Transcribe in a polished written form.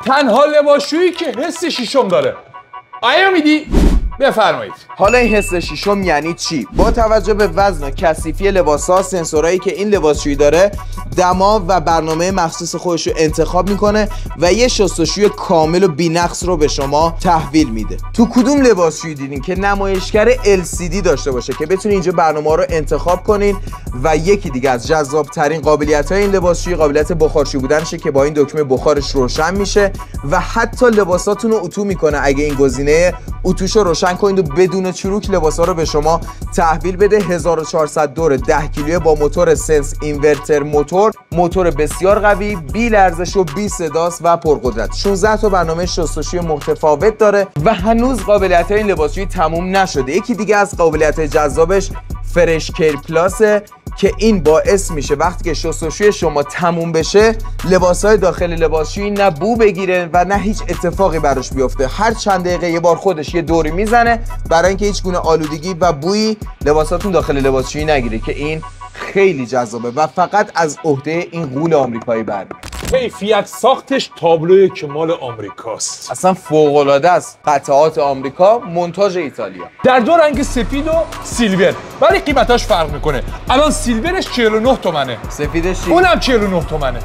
تنها لباسشویی که حس شیشم داره. آیا میدی؟ بفرمایید. حالا این حس شیشم یعنی چی؟ با توجه به وزن و کثیفی لباس‌ها، سنسورایی که این لباسشویی داره دما و برنامه مخصوص خودش رو انتخاب میکنه و یه شستشوی کامل و بی‌نقص رو به شما تحویل میده. تو کدوم لباسشویی دیدین که نمایشگر LCD داشته باشه که بتونین اینجا برنامه رو انتخاب کنین؟ و یکی دیگه از جذاب ترین قابلیت‌های این لباسشویی قابلیت بخارشویی بودنشه که با این دکمه بخارش روشن میشه و حتی لباساتون رو اتو میکنه. اگه این گزینه اتوش رو روشن کنید و بدون چروک لباسا رو به شما تحویل بده. 1400 دور 10 کیلویی با موتور سنس اینورتر موتور بسیار قوی، بی لرزش و بی صداست و پرقدرت. 16 تا برنامه شستشوی متفاوت داره و هنوز قابلیت‌های این لباسشویی تموم نشده. یکی دیگه از قابلیت‌های جذابش فرش کیر پلاسه که این باعث میشه وقتی که شستشوی شما تموم بشه لباسهای داخل لباسشویی نه بو بگیره و نه هیچ اتفاقی براش بیفته. هر چند دقیقه یه بار خودش یه دوری میزنه برای اینکه هیچ گونه آلودگی و بویی لباساتون داخل لباسشویی نگیره که این خیلی جذابه و فقط از عهده این غول آمریکایی برمیاد. کیفیت ساختش تابلوی کمال آمریکاست. اصلا فوق‌العاده است. قطعات آمریکا، مونتاژ ایتالیا. در دو رنگ سفید و سیلور، ولی قیمتاش فرق میکنه. الان سیلورش 49 تومنه. سفیدش چی؟ اونم 49 تومنه.